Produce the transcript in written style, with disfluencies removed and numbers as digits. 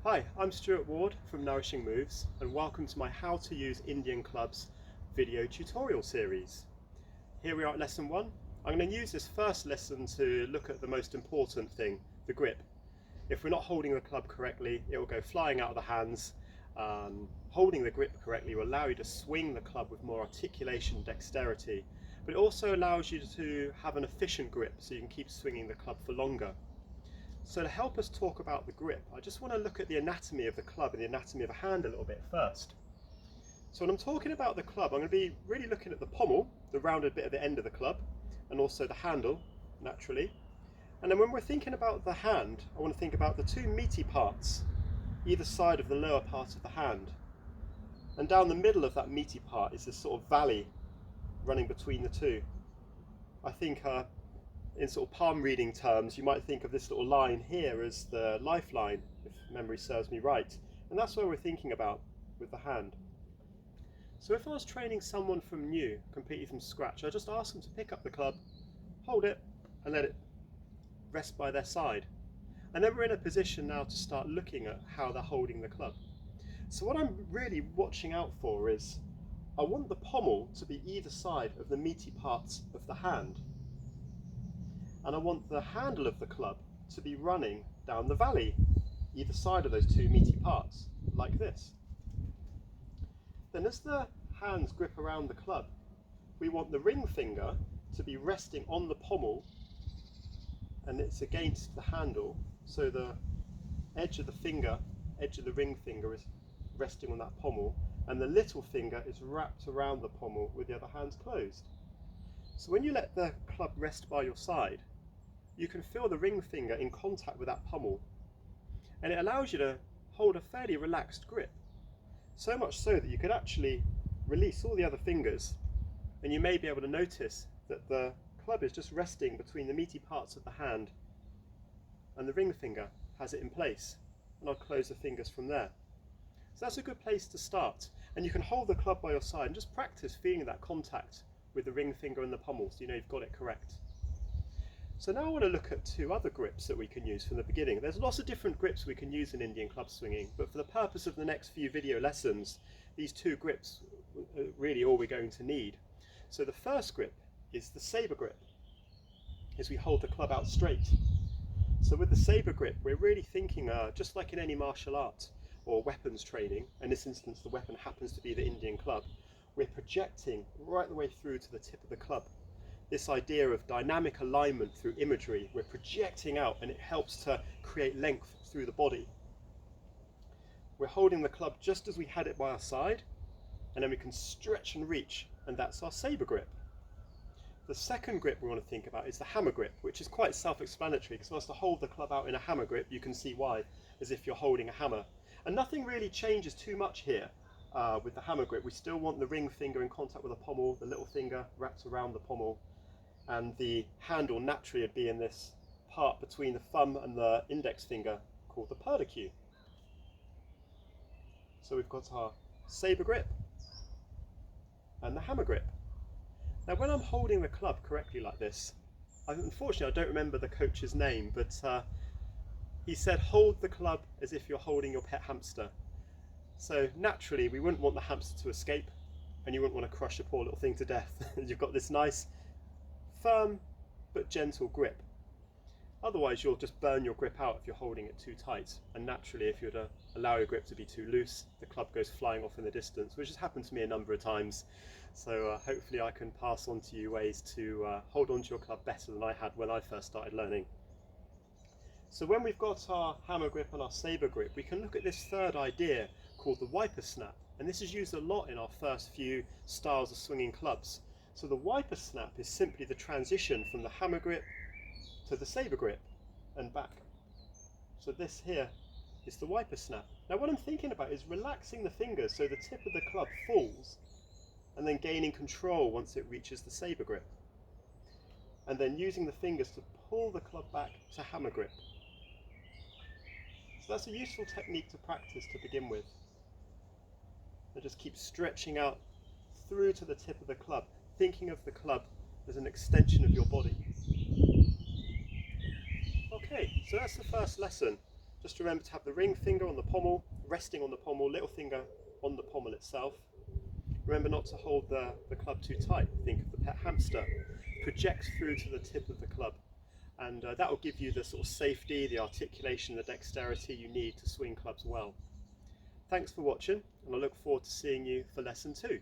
Hi, I'm Stuart Ward from Nourishing Moves and welcome to my How to Use Indian Clubs video tutorial series. Here we are at lesson 1. I'm going to use this first lesson to look at the most important thing, the grip. If we're not holding the club correctly, it will go flying out of the hands. Holding the grip correctly will allow you to swing the club with more articulation and dexterity, but it also allows you to have an efficient grip so you can keep swinging the club for longer. So to help us talk about the grip, I just want to look at the anatomy of the club and the anatomy of a hand a little bit first. So when I'm talking about the club, I'm going to be really looking at the pommel, the rounded bit at the end of the club, and also the handle, naturally. And then when we're thinking about the hand, I want to think about the two meaty parts, either side of the lower part of the hand. And down the middle of that meaty part is this sort of valley running between the two. I think in sort of palm reading terms, you might think of this little line here as the lifeline, if memory serves me right. And that's what we're thinking about with the hand. So if I was training someone from new, completely from scratch, I'd just ask them to pick up the club, hold it, and let it rest by their side. And then we're in a position now to start looking at how they're holding the club. So what I'm really watching out for is, I want the pommel to be either side of the meaty parts of the hand. And I want the handle of the club to be running down the valley, either side of those two meaty parts, like this. Then as the hands grip around the club, we want the ring finger to be resting on the pommel and it's against the handle, so the edge of the finger, edge of the ring finger is resting on that pommel, and the little finger is wrapped around the pommel with the other hand closed. So when you let the club rest by your side, you can feel the ring finger in contact with that pommel, and it allows you to hold a fairly relaxed grip, so much so that you could actually release all the other fingers and you may be able to notice that the club is just resting between the meaty parts of the hand and the ring finger has it in place, and I'll close the fingers from there. So that's a good place to start, and you can hold the club by your side and just practice feeling that contact with the ring finger and the pommel so you know you've got it correct. So now I want to look at two other grips that we can use from the beginning. There's lots of different grips we can use in Indian club swinging, but for the purpose of the next few video lessons, these two grips are really all we're going to need. So the first grip is the saber grip, as we hold the club out straight. So with the saber grip, we're really thinking, just like in any martial art or weapons training, in this instance the weapon happens to be the Indian club, we're projecting right the way through to the tip of the club. This idea of dynamic alignment through imagery, we're projecting out and it helps to create length through the body. We're holding the club just as we had it by our side, and then we can stretch and reach, and that's our saber grip. The second grip we want to think about is the hammer grip, which is quite self-explanatory, because once to hold the club out in a hammer grip, you can see why, as if you're holding a hammer. And nothing really changes too much here with the hammer grip. We still want the ring finger in contact with the pommel, the little finger wrapped around the pommel, and the handle naturally would be in this part between the thumb and the index finger called the pedicule. So we've got our saber grip and the hammer grip. Now when I'm holding the club correctly like this, unfortunately I don't remember the coach's name, but he said hold the club as if you're holding your pet hamster. So naturally we wouldn't want the hamster to escape, and you wouldn't want to crush your poor little thing to death. You've got this nice firm but gentle grip. Otherwise you'll just burn your grip out if you're holding it too tight, and naturally if you were to allow your grip to be too loose, the club goes flying off in the distance, which has happened to me a number of times. So hopefully I can pass on to you ways to hold on to your club better than I had when I first started learning. So when we've got our hammer grip and our saber grip, we can look at this third idea called the wiper snap, and this is used a lot in our first few styles of swinging clubs. So the wiper snap is simply the transition from the hammer grip to the saber grip and back. So this here is the wiper snap. Now what I'm thinking about is relaxing the fingers so the tip of the club falls, and then gaining control once it reaches the saber grip, and then using the fingers to pull the club back to hammer grip. So that's a useful technique to practice to begin with, and just keep stretching out through to the tip of the club, thinking of the club as an extension of your body. Okay, so that's the first lesson, Just remember to have the ring finger on the pommel, resting on the pommel, little finger on the pommel itself. Remember not to hold the club too tight. Think of the pet hamster. Project through to the tip of the club, and that will give you the sort of safety, the articulation, the dexterity you need to swing clubs well. Thanks for watching, and I look forward to seeing you for lesson 2.